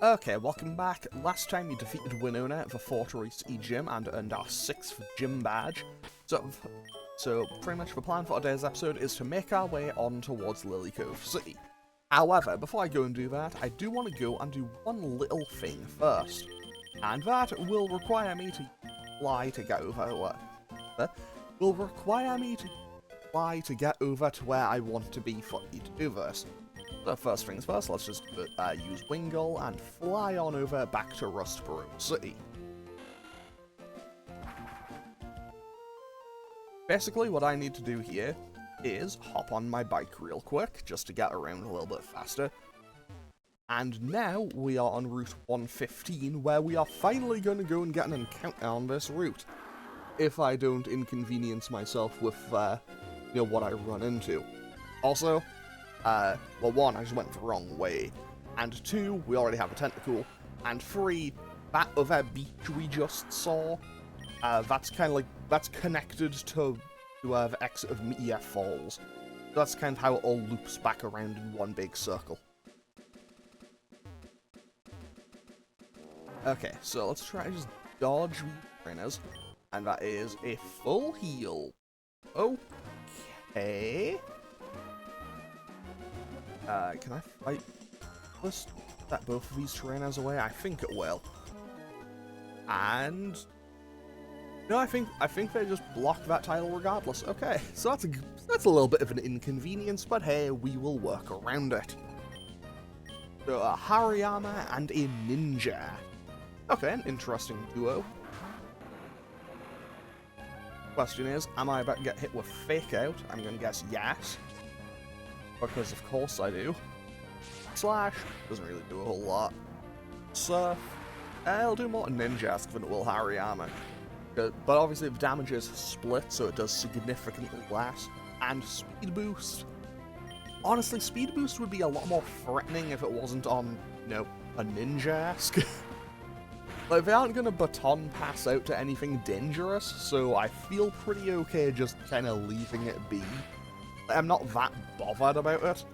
Okay, welcome back. Last time we defeated Winona for Fortress E-Gym and earned our 6th gym badge. So pretty much the plan for today's episode is to make our way on towards Lilycove City. However, before I go and do that, I do want to go and do one little thing first. And that will require me to fly to get over to where I want to be for me to do this. So first things first, let's just use Wingle and fly on over back to Rustboro City. Basically, what I need to do here is hop on my bike real quick, just to get around a little bit faster. And now we are on Route 115, where we are finally going to go and get an encounter on this route. If I don't inconvenience myself with, what I run into. Also, well, one, I just went the wrong way. And two, we already have a tentacle. And three, that other beach we just saw, that's connected to the exit of Meteor Falls. That's kind of how it all loops back around in one big circle. Okay, so let's try to just dodge these trainers. And that is a full heal. Okay. Can I fight? Let's set both of these trainers away. I think it will. And no, I think they just block that tile regardless. Okay, so that's a little bit of an inconvenience, but hey, we will work around it. So a Hariyama and a ninja. Okay, an interesting duo. Question is, am I about to get hit with Fake Out? I'm gonna guess yes. Because of course I do. Slash doesn't really do a whole lot. Surf, it'll do more Ninjask than it will Hariyama. But obviously the damage is split, so it does significantly less. And Speed Boost. Honestly, Speed Boost would be a lot more threatening if it wasn't on, a Ninjask. Like, they aren't gonna baton pass out to anything dangerous, so I feel pretty okay just kind of leaving it be. I'm not that bothered about it.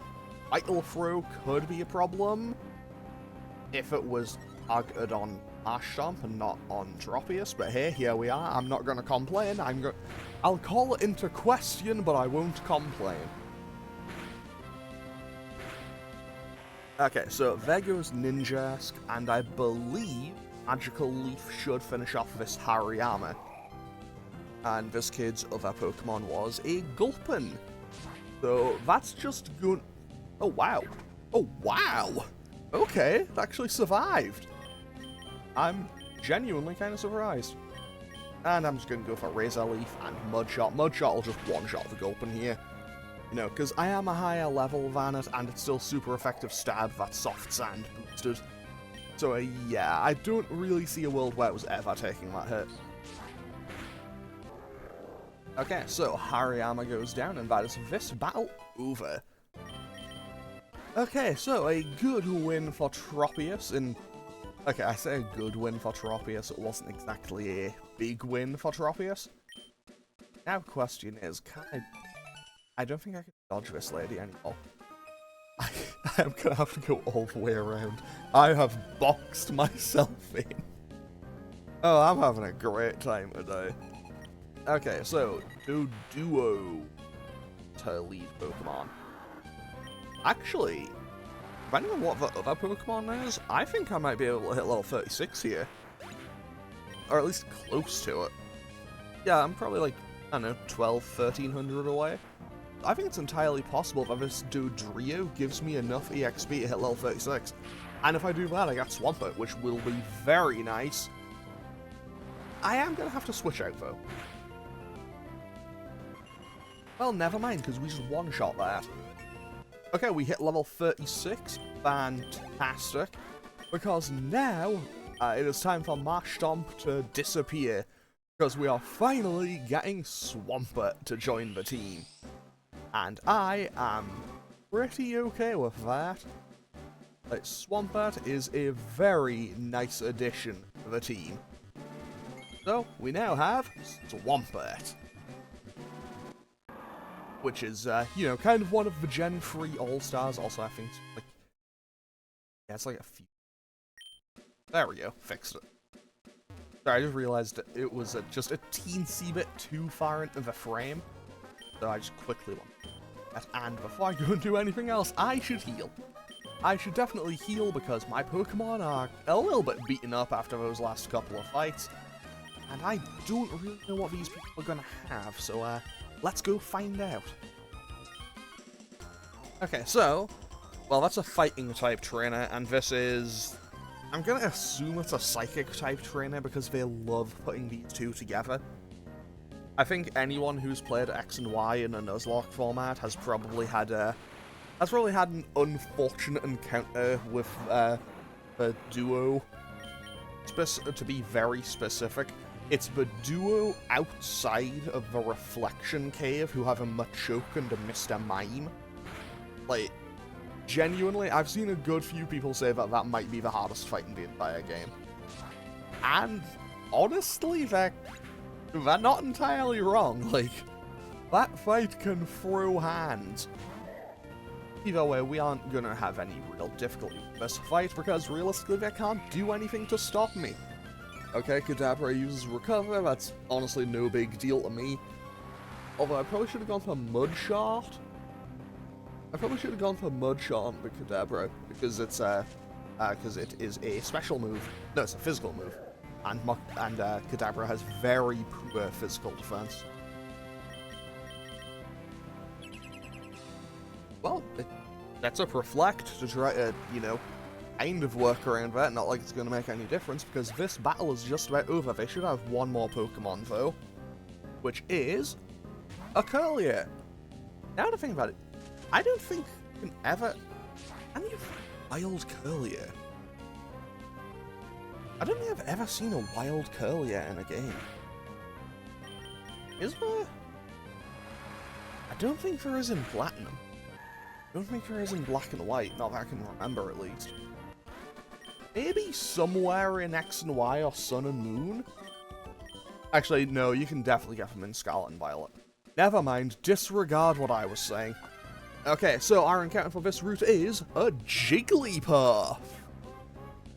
Vital Throw could be a problem if it was targeted on Marshtomp and not on Tropius, but hey, here we are. I'm not gonna complain. I'll call it into question, but I won't complain. Okay, so there goes Ninjask, and I believe Magical Leaf should finish off this Hariyama. And this kid's other Pokemon was a Gulpin. So that's just good. Oh wow. Oh wow. Okay, it actually survived. I'm genuinely kind of surprised. And I'm just going to go for Razor Leaf and Mudshot. Mudshot will just one-shot the Gulpin here. Because I am a higher level than it, and it's still super effective stab that's soft sand boosted. So yeah, I don't really see a world where it was ever taking that hit. Okay, so Hariyama goes down, and that is this battle over. Okay, so a good win for Tropius Okay, I say a good win for Tropius, it wasn't exactly a big win for Tropius. Now the question is, I don't think I can dodge this lady anymore. I'm gonna have to go all the way around. I have boxed myself in. Oh, I'm having a great time today. Okay, so, Doduo to lead Pokemon. Actually, depending on what the other Pokemon is, I think I might be able to hit level 36 here. Or at least close to it. Yeah, I'm probably like, I don't know, 1300 away. I think it's entirely possible that this Dodrio gives me enough EXP to hit level 36. And if I do that, I get Swampert, which will be very nice. I am going to have to switch out, though. Well, never mind, because we just one-shot that. Okay, we hit level 36. Fantastic. Because now, it is time for Marshtomp to disappear. Because we are finally getting Swampert to join the team. And I am pretty okay with that. Like, Swampert is a very nice addition to the team. So, we now have Swampert. Which is, kind of one of the Gen 3 All-Stars. Also, I think, it's like a few There we go, fixed it. Sorry, I just realized it was just a teensy bit too far into the frame, so I just quickly went. And before I go and do anything else, I should heal. I should definitely heal because my Pokemon are a little bit beaten up after those last couple of fights. And I don't really know what these people are going to have, so let's go find out. Okay, so, well, that's a fighting type trainer, and this is... I'm going to assume it's a psychic type trainer because they love putting these two together. I think anyone who's played X and Y in a Nuzlocke format has probably had an unfortunate encounter with the duo. To be very specific, it's the duo outside of the Reflection Cave who have a Machoke and a Mr. Mime. Like, genuinely, I've seen a good few people say that that might be the hardest fight in the entire game. And honestly, they're not entirely wrong. Like, that fight can throw hands. Either way, we aren't gonna have any real difficulty with this fight because realistically they can't do anything to stop me. Okay, Kadabra uses Recover, that's honestly no big deal to me. Although I probably should have gone for Mudshot. I probably should have gone for Mudshot on the Kadabra because it's because it is a special move. No, it's a physical move. And Kadabra has very poor physical defense. Well, that's up Reflect to try to, you know, kind of work around that. Not like it's going to make any difference because this battle is just about over. They should have one more Pokemon though, which is a Curlier. Now to think about it, I don't think you can ever... Can you find wild Curlier? I don't think I've ever seen a wild Curlier in a game. Is there? I don't think there is in Platinum. I don't think there is in Black and White, not that I can remember at least. Maybe somewhere in X and Y or Sun and Moon? Actually, no, you can definitely get them in Scarlet and Violet. Never mind, disregard what I was saying. Okay, so our encounter for this route is a Jigglypuff.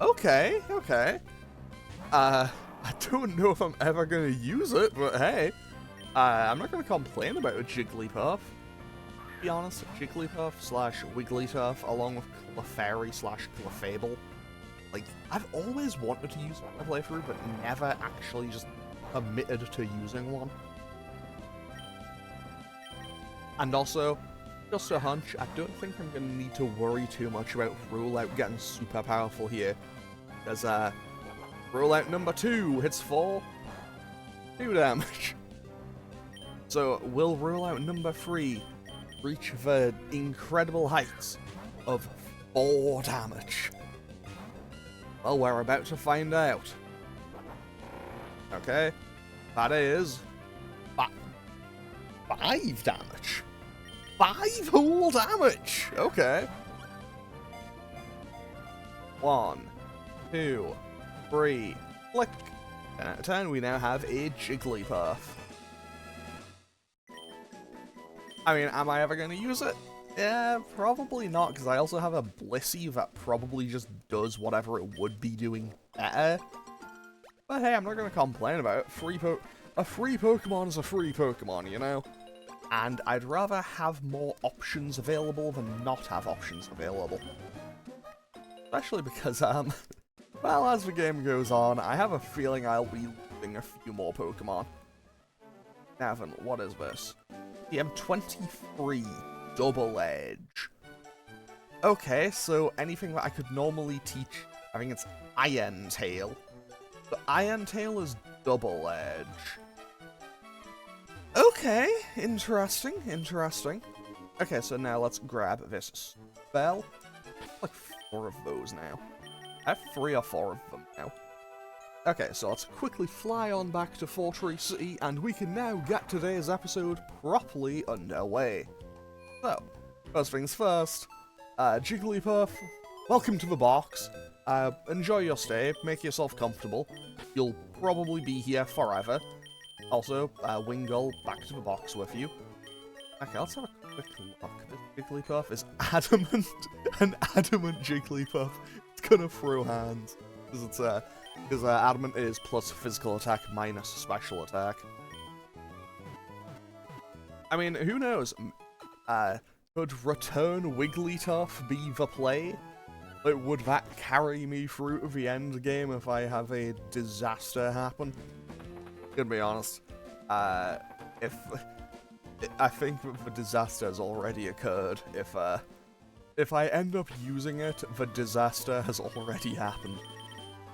Okay, okay. I don't know if I'm ever going to use it, but hey. I'm not going to complain about a Jigglypuff. To be honest, Jigglypuff slash Wigglytuff along with Clefairy slash Clefable. Like, I've always wanted to use that in my playthrough, but never actually just committed to using one. And also, just a hunch, I don't think I'm going to need to worry too much about Rollout getting super powerful here. Because, Rollout number 2 hits for 2 damage. So, will Rollout number 3 reach the incredible heights of 4 damage? Well, we're about to find out. Okay, that is 5 damage. 5 whole damage! Okay. 1, 2, 3, click. 10 out of 10, we now have a Jigglypuff. I mean, am I ever going to use it? Yeah, probably not, because I also have a Blissey that probably just does whatever it would be doing better. But hey, I'm not going to complain about it. A free Pokemon is a free Pokemon, you know? And I'd rather have more options available than not have options available. Especially because, well, as the game goes on, I have a feeling I'll be losing a few more Pokemon. Now then, what is this? TM23 Double Edge. Okay, so anything that I could normally teach, I think it's Iron Tail. But Iron Tail is Double Edge. Okay, interesting, interesting. Okay, so now let's grab this spell. Like 4 of those now. I have 3 or 4 of them now. Okay, so let's quickly fly on back to Fortress City, and we can now get today's episode properly underway. So, first things first, Jigglypuff, welcome to the box. Enjoy your stay, make yourself comfortable. You'll probably be here forever. Also, Wingull, back to the box with you. Okay, let's have a quick look. This Jigglypuff is adamant, an adamant Jigglypuff. It's gonna throw hands. Because adamant is plus physical attack minus special attack. I mean, who knows? Could Return Wigglytuff be the play? Like, would that carry me through to the end game if I have a disaster happen? Gonna be honest. If I think the disaster has already occurred. If I end up using it, the disaster has already happened.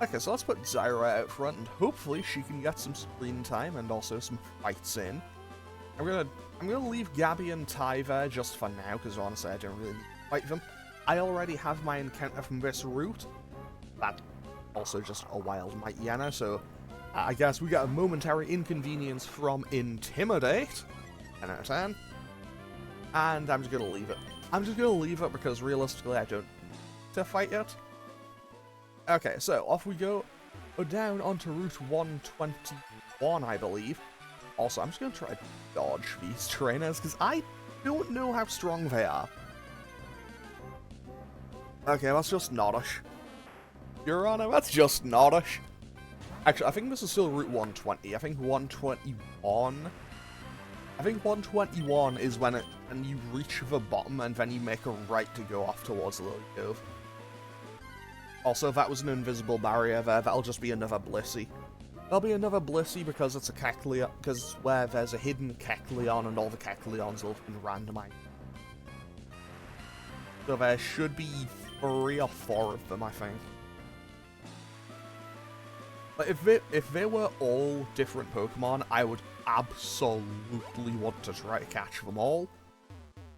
Okay, so let's put Zyra out front, and hopefully she can get some screen time and also some fights in. I'm gonna leave Gabby and Ty there just for now, because honestly I don't really need to fight them. I already have my encounter from this route. That's also just a wild Mightyena, so I guess we got a momentary inconvenience from Intimidate. 10 out of 10. And I'm just gonna leave it. I'm just gonna leave it because realistically I don't need to fight it. Okay, so off we go. Down onto Route 121, I believe. Also, I'm just gonna try to dodge these trainers because I don't know how strong they are. Okay, that's just Noddish. Your Honor, that's just Noddish. Actually, I think this is still Route 120. I think 121... I think 121 is when you reach the bottom and then you make a right to go off towards Lilycove. Also, that was an invisible barrier there. That'll just be another Blissey. There'll be another Blissey because it's a Kecleon, because where there's a hidden Kecleon and all the Kecleons will have been randomized. So there should be 3 or 4 of them, I think. But if they were all different Pokemon, I would absolutely want to try to catch them all.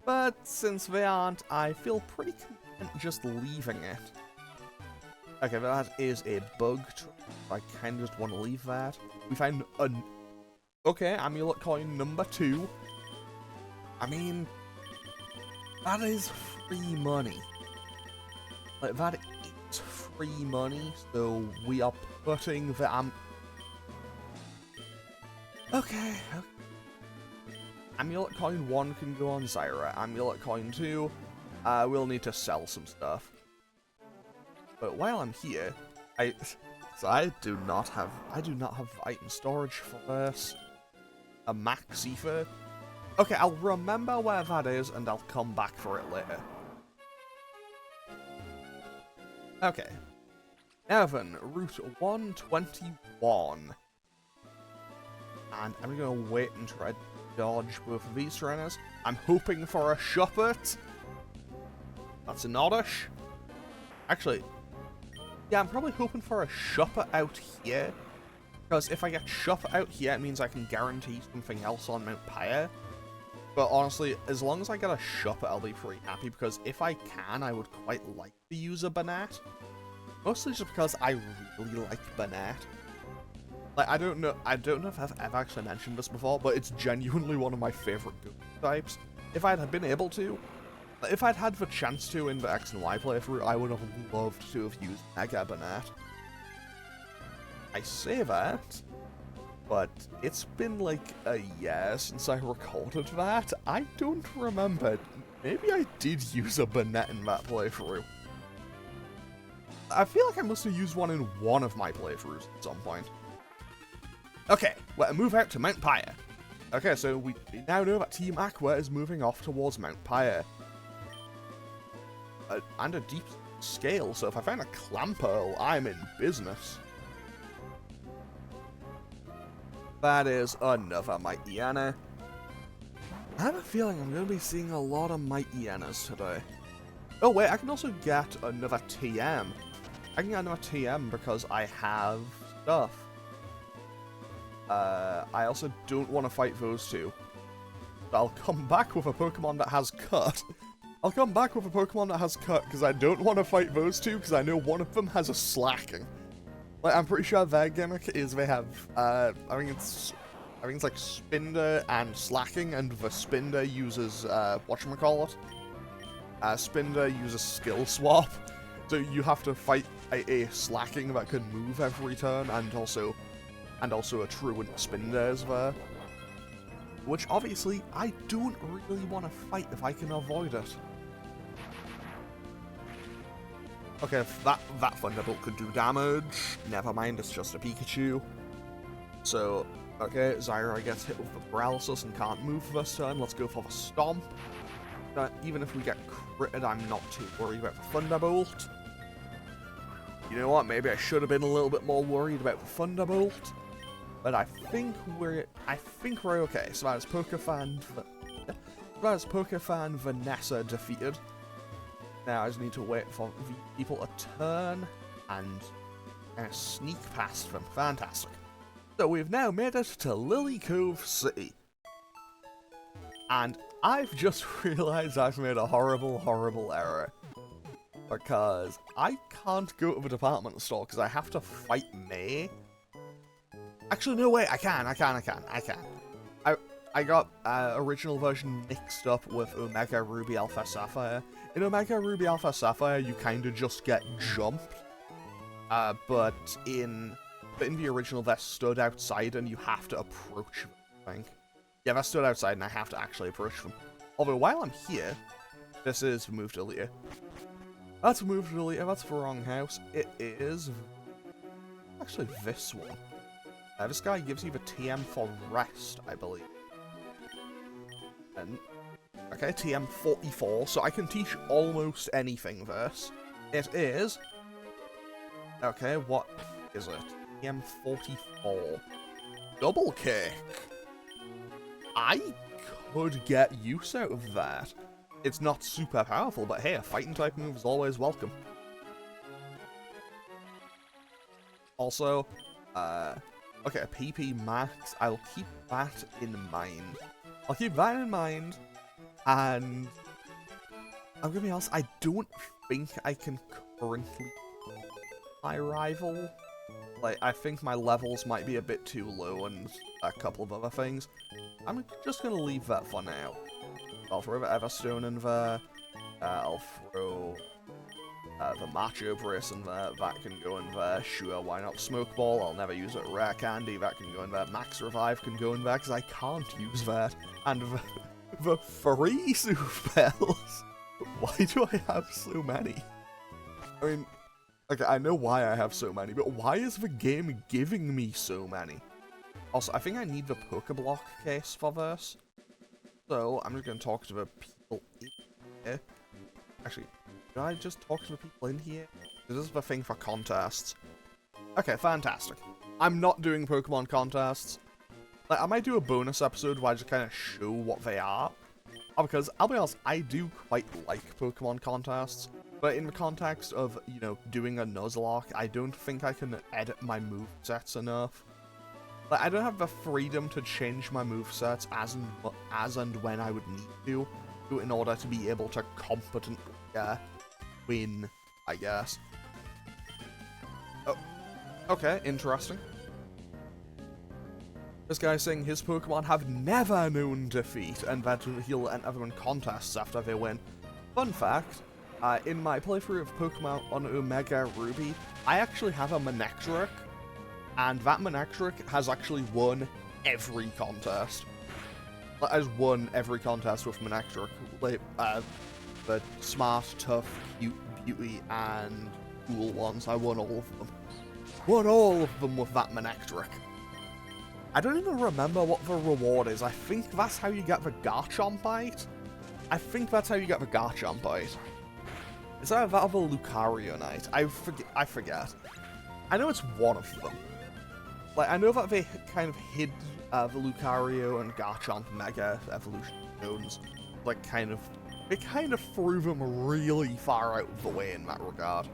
But since they aren't, I feel pretty content just leaving it. Okay, that is a bug. I kind of just want to leave that. We found an... Okay, Amulet Coin number 2. I mean... That is free money. Like, that is free money, so we are putting the Okay. Amulet Coin 1 can go on Zyra. Amulet Coin 2, we'll need to sell some stuff. But while I'm here, I do not have item storage for this. A max ether. Okay, I'll remember where that is and I'll come back for it later. Okay. Now then, Route 121. And I'm gonna wait and try to dodge both of these trainers. I'm hoping for a Shuppet. That's a Noddish. Actually, yeah, I'm probably hoping for a Shuppet out here. Because if I get Shuppet out here, it means I can guarantee something else on Mount Pyre. But honestly, as long as I get a Shuppet, I'll be pretty happy. Because if I can, I would quite like to use a Banat. Mostly just because I really like Banat. Like, I don't know if I've ever actually mentioned this before, but it's genuinely one of my favorite Goku types. If I'd have been able to, if I'd had the chance to in the X and Y playthrough, I would have loved to have used Mega Banat. I say that, but it's been like a year since I recorded that. I don't remember. Maybe I did use a Banat in that playthrough. I feel like I must have used one in one of my playthroughs at some point. Okay, we'll move out to Mount Pyre. Okay, so we now know that Team Aqua is moving off towards Mount Pyre. And a deep scale, so if I find a Clamperl, I'm in business. That is another Mightyena. I have a feeling I'm going to be seeing a lot of Mightyenas today. Oh wait, I can also get another TM. I can get another TM because I have stuff. I also don't want to fight those two. But I'll come back with a Pokemon that has Cut. I'll come back with a Pokemon that has Cut, because I don't want to fight those two, because I know one of them has a Slacking. Like, I'm pretty sure their gimmick is they have, I think it's like Spinder and Slacking, and the Spinder uses, whatchamacallit? Spinder uses Skill Swap, so you have to fight a Slacking that can move every turn, and also a Truant Spinder is there. Which, obviously, I don't really want to fight if I can avoid it. Okay, that Thunderbolt could do damage. Never mind, it's just a Pikachu. So, okay, Zyra gets hit with the paralysis and can't move this turn. Let's go for the Stomp. Even if we get critted, I'm not too worried about the Thunderbolt. You know what? Maybe I should have been a little bit more worried about the Thunderbolt. But I think we're okay. So that is Pokefan Vanessa defeated. Now I just need to wait for the people to turn and sneak past them. Fantastic. So we've now made it to Lilycove City. And I've just realized I've made a horrible, horrible error. Because I can't go to the department store because I have to fight May. Actually, no, wait, I can. I got original version mixed up with Omega Ruby Alpha Sapphire. In Omega Ruby Alpha Sapphire, you kind of just get jumped. But in the original, they're stood outside and you have to approach them, I think. Yeah, they're stood outside and I have to actually approach them. Although, while I'm here, this is Move Deleter. That's Move Deleter, that's the wrong house. It is actually this one. This guy gives you the TM for rest, I believe. And, okay, TM 44, so I can teach almost anything this. It is... Okay, what is it? TM 44. Double kick! I could get use out of that. It's not super powerful, but hey, a fighting type move is always welcome. Also, okay, PP max, I'll keep that in mind. And I'm gonna be honest, I don't think I can currently my rival. Like, I think my levels might be a bit too low and a couple of other things. I'm just gonna leave that for now. I'll throw the Everstone in there. I'll throw the Macho Brace in there. That can go in there. Sure, why not Smoke Ball? I'll never use it. Rare Candy, that can go in there. Max Revive can go in there, because I can't use that. And the free spells. Why do I have so many? I mean, okay, I know why I have so many, but why is the game giving me so many? Also, I think I need the Pokeblock case for this. So, I'm just going to talk to the people in here. Actually, did I just talk to the people in here? This is the thing for contests. Okay, fantastic. I'm not doing Pokemon contests. Like, I might do a bonus episode where I just kind of show what they are. Because, I'll be honest, I do quite like Pokemon contests. But in the context of, you know, doing a Nuzlocke, I don't think I can edit my movesets enough. Like, I don't have the freedom to change my movesets as and when I would need to in order to be able to competently win, I guess. Oh, okay, interesting. This guy's saying his Pokemon have never known defeat, and that he'll enter them in contests after they win. Fun fact, in my playthrough of Pokemon on Omega Ruby, I actually have a Manectric. And that Manectric has actually won every contest. Has won every contest with Manectric. Like, the smart, tough, cute, beauty, and cool ones. I won all of them. Won all of them with that Manectric. I don't even remember what the reward is. I think that's how you get the Garchompite. I Is that of a Lucarionite? I forget. I know it's one of them. Like, I know that they kind of hid the Lucario and Garchomp Mega Evolution Stones. Like, they kind of threw them really far out of the way in that regard.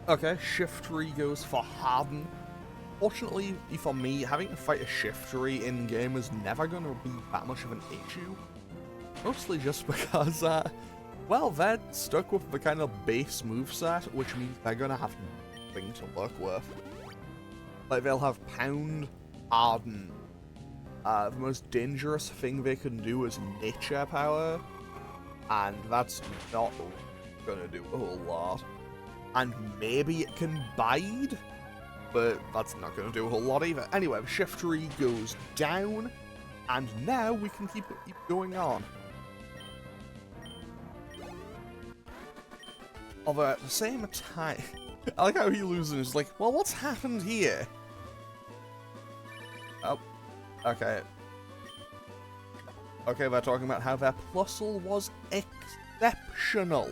Okay, Shiftry goes for Harden. Fortunately for me, having to fight a Shiftry in-game is never going to be that much of an issue. Mostly just because, well, they're stuck with the kind of base moveset, which means they're going to have nothing to work with. Like, they'll have Pound, Harden. The most dangerous thing they can do is Nature Power, and that's not going to do a whole lot. And maybe it can Bide, but that's not going to do a whole lot either. Anyway, Shiftry goes down, and now we can keep it going on. Although at the same time, I like how he loses. He's like, well, what's happened here? Oh, okay. Okay, they're talking about how their Plusle was exceptional.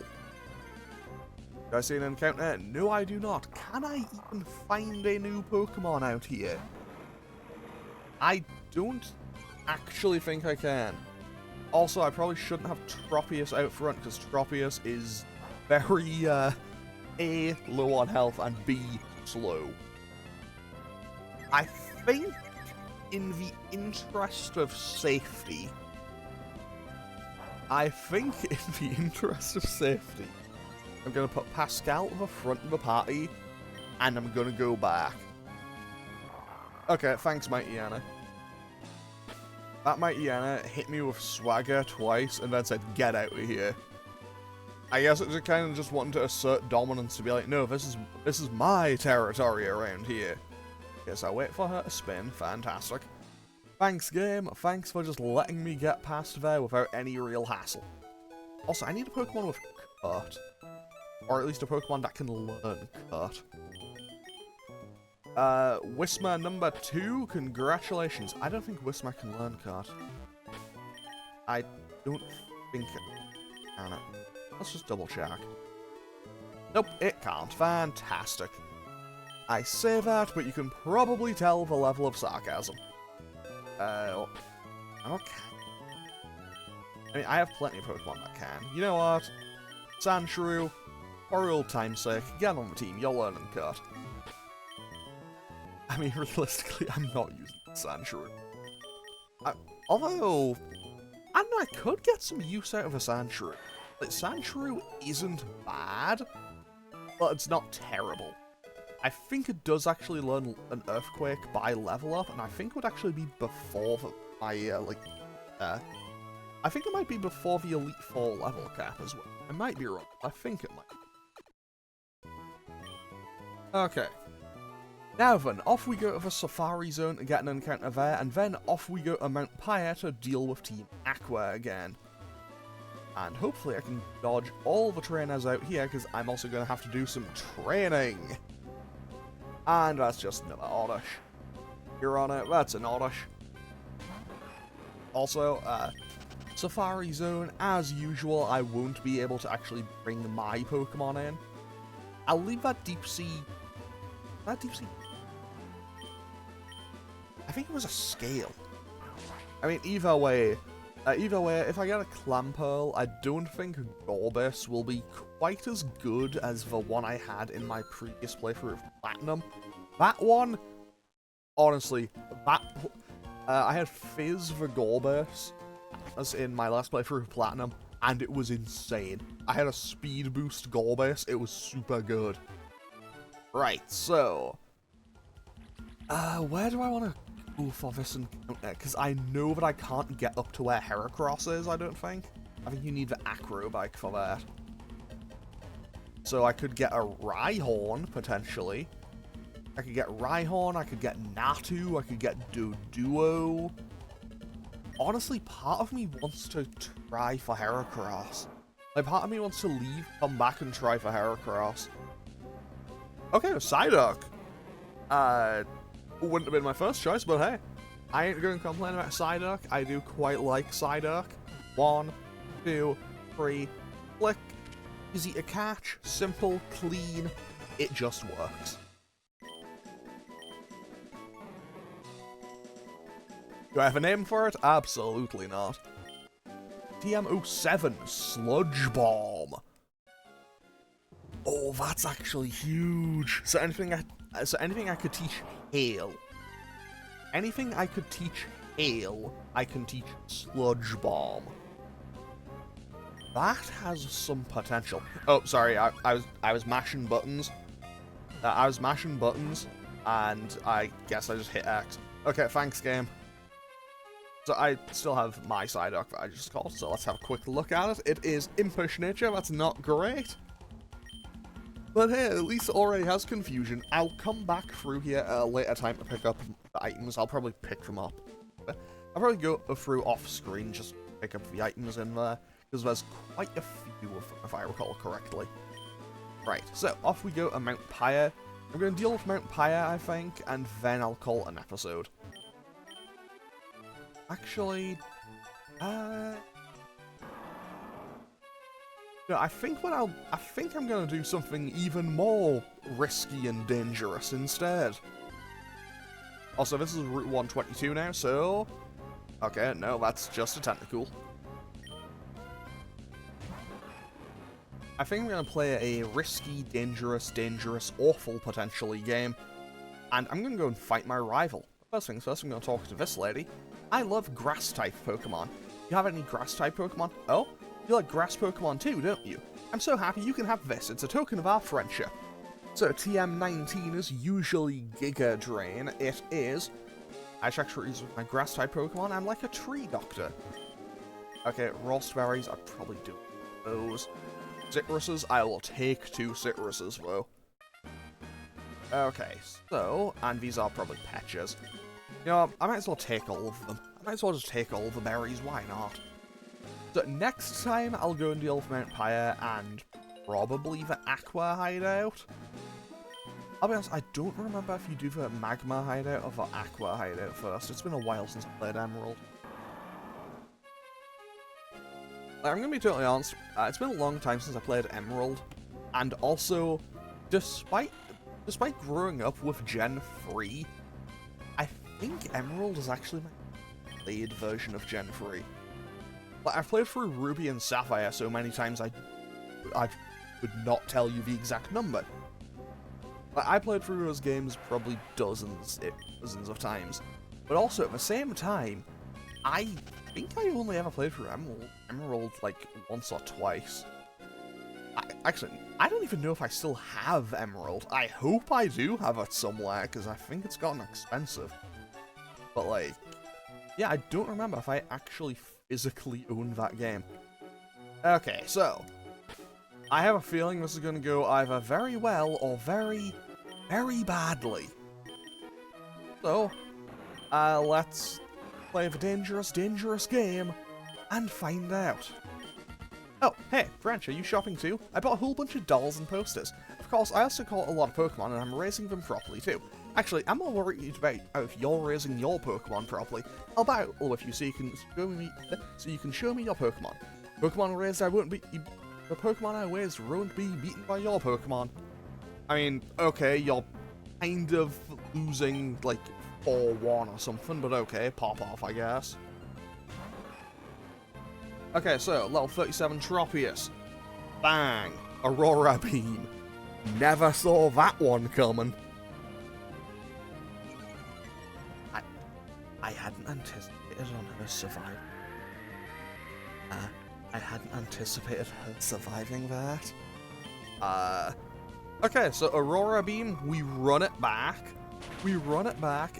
Do I see an encounter? No, I do not. Can I even find a new Pokemon out here? I don't actually think I can. Also, I probably shouldn't have Tropius out front, because Tropius is very, A, low on health, and B, slow. I think, in the interest of safety, I'm going to put Pascal at the front of the party, and I'm going to go back. Okay, thanks, Mighty Anna. That Mighty Anna hit me with Swagger twice, and then said, get out of here. I guess it was kind of just wanting to assert dominance, to be like, no, this is my territory around here. Guess I'll wait for her to spin. Fantastic. Thanks, game. Thanks for just letting me get past there without any real hassle. Also, I need a Pokemon with Cut. Or at least a Pokemon that can learn Cut. Whismer number 2, congratulations. I don't think Whismer can learn Cut. I don't think it can. Let's just double check. Nope, it can't. Fantastic. I say that, but you can probably tell the level of sarcasm. I mean, I have plenty of Pokemon that can. You know what? Sandshrew, for old time's sake, get on the team, you're learning Cut. I mean, realistically, I'm not using Sandshrew. Although, I don't know, I could get some use out of a Sandshrew. Like, Sandshrew isn't bad, but it's not terrible. I think it does actually learn an Earthquake by level up, and I think it would actually be before my, I think it might be before the Elite Four level cap as well. I might be wrong. I think it might. Okay. Now then, off we go to the Safari Zone to get an encounter there, and then off we go to Mount Pyre to deal with Team Aqua again. And hopefully I can dodge all the trainers out here, because I'm also going to have to do some training. And that's just another Oddish. You're on it, that's an Oddish. Also, Safari Zone, as usual, I won't be able to actually bring my Pokemon in. I'll leave that Deep Sea... I think it was a Scale. I mean, either way, if I get a Clamperl, I don't think Gorbis will be quite as good as the one I had in my previous playthrough of Platinum. That one, honestly, I had Fizz for Gorbis as in my last playthrough of Platinum, and it was insane. I had a speed boost Gorbis, it was super good. Right, so, where do I want to go for this encounter? Because I know that I can't get up to where Heracross is, I don't think. I think you need the Acrobike for that. So I could get a Rhyhorn, potentially. I could get Rhyhorn, I could get Natu, I could get Doduo. Honestly, part of me wants to try for Heracross. Like, part of me wants to leave, come back, and try for Heracross. Okay, Psyduck. Wouldn't have been my first choice, but hey. I ain't going to complain about Psyduck. I do quite like Psyduck. 1, 2, 3, flick. Easy to catch, simple, clean. It just works. Do I have a name for it? Absolutely not. TM07, Sludge Bomb. Oh, that's actually huge. So anything I could teach Hail. Anything I could teach Hail, I can teach Sludge Bomb. That has some potential. Oh, sorry, I was mashing buttons. I was mashing buttons, and I guess I just hit X. Okay, thanks, game. So I still have my Psyduck that I just caught, so let's have a quick look at it. It is Impish Nature, that's not great. But hey, at least it already has Confusion. I'll come back through here at a later time to pick up the items. I'll probably pick them up. I'll probably go through off screen, just pick up the items in there, because there's quite a few of them, if I recall correctly. Right, so off we go to Mount Pyre. I'm going to deal with Mount Pyre, I think, and then I'll call it an episode. Actually, no, I think I'm going to do something even more risky and dangerous instead. Also, this is Route 122 now, so... Okay, no, that's just a tentacle. I think I'm going to play a risky, dangerous, awful, potentially, game. And I'm going to go and fight my rival. First things first, I'm going to talk to this lady. I love grass-type Pokemon. You have any grass-type Pokemon? Oh? You like grass Pokemon too, don't you? I'm so happy you can have this. It's a token of our friendship. So, TM19 is usually Giga Drain. It is. I actually use with my grass-type Pokemon. I'm like a tree doctor. Okay, Raspberries, I'd probably do those. Citruses, I will take 2 Citruses, though. Okay, so, and these are probably Petchers. You know, I might as well take all of them. I might as well just take all the berries, why not? So, next time, I'll go and deal with Mount Pyre and probably the Aqua Hideout. I'll be honest, I don't remember if you do the Magma Hideout or the Aqua Hideout first. It's been a while since I played Emerald. I'm gonna be totally honest, it's been a long time since I played Emerald, and also, despite growing up with Gen 3, I think Emerald is actually my played version of Gen 3. Like, I've played through Ruby and Sapphire so many times I would not tell you the exact number. Like, I played through those games probably dozens of times, but also at the same time, I think I only ever played through Emerald like once or twice. Actually, I don't even know if I still have Emerald. I hope I do have it somewhere, because I think it's gotten expensive. But like, yeah, I don't remember if I actually physically owned that game. Okay, so, I have a feeling this is going to go either very well or very, very badly. So, let's play the dangerous game and find out. Oh, hey, Branch, are you shopping too? I bought a whole bunch of dolls and posters. Of course, I also caught a lot of Pokemon and I'm raising them properly too. Actually, I'm more worried about if you're raising your Pokemon properly. I'll battle with you so you can show me your Pokemon. Pokemon raised the Pokemon I raised won't be beaten by your Pokemon. I mean, okay, you're kind of losing like 4-1 or something, but okay, pop off, I guess. Okay, so, level 37 Tropius. Bang! Aurora Beam. Never saw that one coming. I hadn't anticipated on her surviving. I hadn't anticipated her surviving that. Okay, so Aurora Beam, we run it back.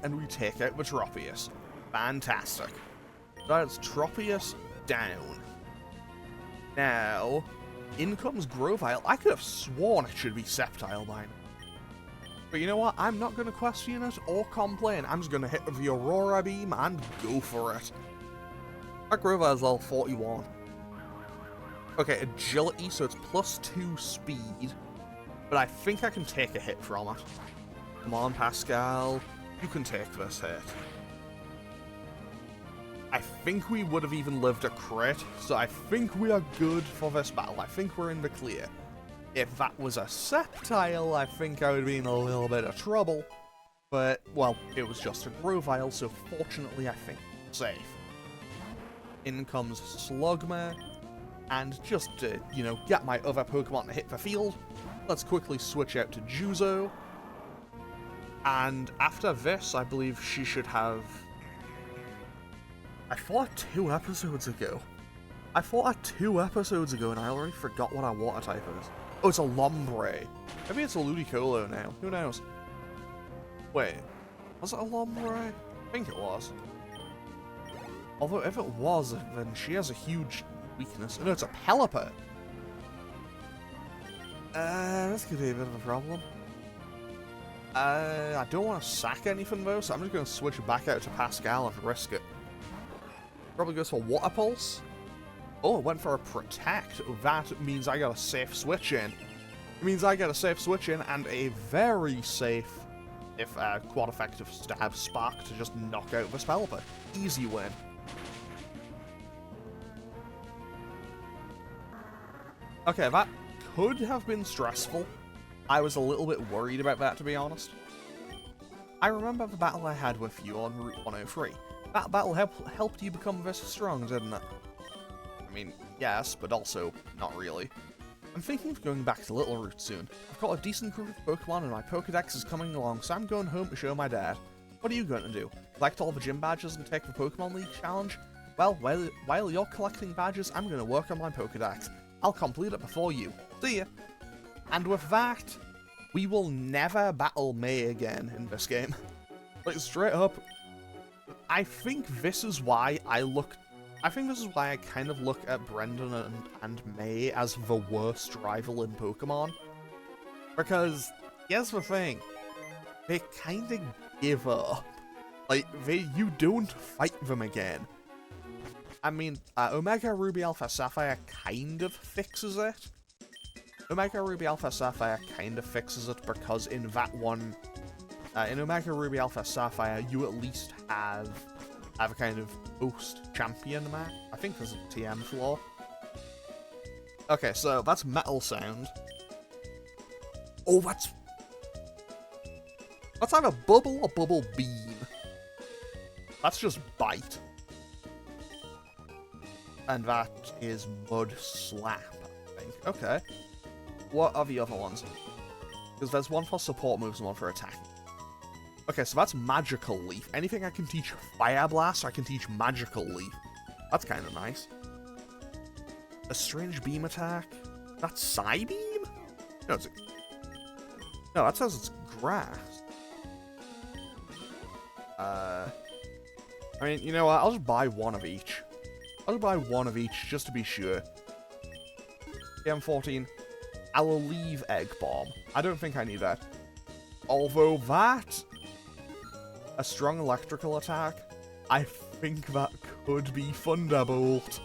And we take out the Tropius. Fantastic. That's Tropius down. Now, in comes Grovyle. I could have sworn it should be Sceptile by now. But you know what? I'm not going to question it or complain. I'm just going to hit with the Aurora Beam and go for it. That Grovyle's level 41. Okay, Agility, so it's +2 speed. But I think I can take a hit from it. Come on, Pascal. You can take this hit. I think we would have even lived a crit, so I think we are good for this battle. I think we're in the clear. If that was a Sceptile, I think I would be in a little bit of trouble. But, well, it was just a Grovyle, so fortunately I think we're safe. In comes Slugma, and just to, you know, get my other Pokemon to hit the field, let's quickly switch out to Juzo. And after this, I believe she should have... I fought 2 episodes ago. and I already forgot what our water type is. Oh, it's a Lombre. Maybe it's a Ludicolo now. Who knows? Wait. Was it a Lombre? I think it was. Although, if it was, then she has a huge weakness. No, it's a Pelipper. This could be a bit of a problem. I don't want to sack anything though, so I'm just going to switch back out to Pascal and risk it. Probably goes for Water Pulse. Oh, it went for a Protect. That means I got a safe switch in. It means I get a safe switch in and a very safe, if quad effective stab spark to just knock out the Spelper. Easy win. Okay, that could have been stressful. I was a little bit worried about that, to be honest. I remember the battle I had with you on Route 103. That battle helped you become this strong, didn't it? I mean, yes, but also not really. I'm thinking of going back to Little Root soon. I've got a decent group of Pokemon and my Pokedex is coming along, so I'm going home to show my dad. What are you going to do? Collect all the gym badges and take the Pokemon League challenge? Well, while you're collecting badges, I'm going to work on my Pokedex. I'll complete it before you. See ya! And with that, we will never battle May again in this game. Like, straight up, I think this is why I kind of look at Brendan and May as the worst rival in Pokemon. Because, here's the thing, they kind of give up. Like, you don't fight them again. I mean, Omega Ruby Alpha Sapphire kind of fixes it. Omega Ruby Alpha Sapphire kind of fixes it because in that one, in Omega Ruby Alpha Sapphire, you at least have a kind of post-champion map. I think there's a TM flaw. Okay, so that's Metal Sound. Oh, that's either Bubble or Bubble Beam. That's just Bite. And that is Mud Slap, I think. Okay. What are the other ones? Because there's one for support moves and one for attacking. Okay, so that's Magical Leaf. Anything I can teach Fire Blast, I can teach Magical Leaf. That's kind of nice. A Strange Beam Attack? That's Psybeam? No, no, that says it's Grass. I mean, you know what? I'll just buy one of each. I'll buy one of each, just to be sure. PM14. I'll leave Egg Bomb. I don't think I need that. Although that... a strong electrical attack? I think that could be Thunderbolt.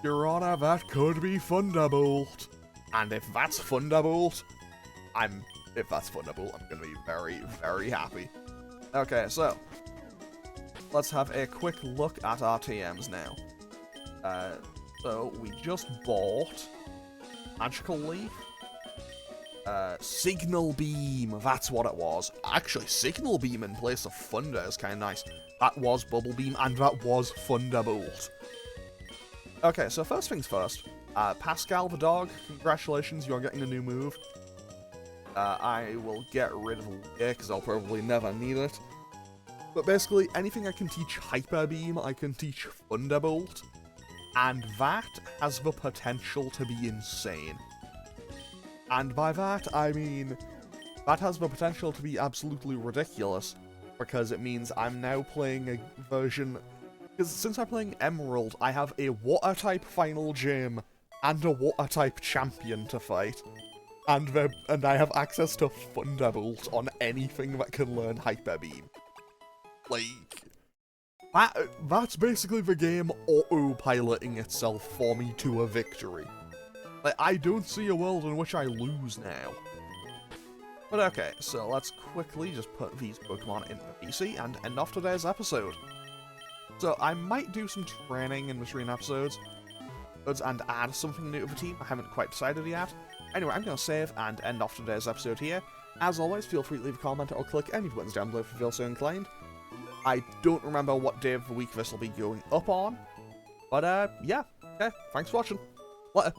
Your Honor, that could be Thunderbolt. And if that's Thunderbolt, I'm gonna be very, very happy. Okay, so... let's have a quick look at our TMs now. So we just bought Magical Leaf, Signal Beam, that's what it was. Actually, Signal Beam in place of Thunder is kind of nice. That was Bubble Beam, and that was Thunderbolt. Okay, so first things first. Pascal the dog, congratulations, you're getting a new move. I will get rid of it because I'll probably never need it. But basically, anything I can teach Hyper Beam, I can teach Thunderbolt. And that has the potential to be insane. And by that, I mean, that has the potential to be absolutely ridiculous. Because it means I'm now playing a version... because since I'm playing Emerald, I have a Water-type Final Gym and a Water-type Champion to fight. And I have access to Thunderbolt on anything that can learn Hyper Beam. Like... that's basically the game autopiloting itself for me to a victory. Like, I don't see a world in which I lose now. But okay, so let's quickly just put these Pokemon into the PC and end off today's episode. So I might do some training in between episodes and add something new to the team. I haven't quite decided yet. Anyway, I'm going to save and end off today's episode here. As always, feel free to leave a comment or click any buttons down below if you feel so inclined. I don't remember what day of the week this will be going up on. But, yeah. Okay, thanks for watching. Later.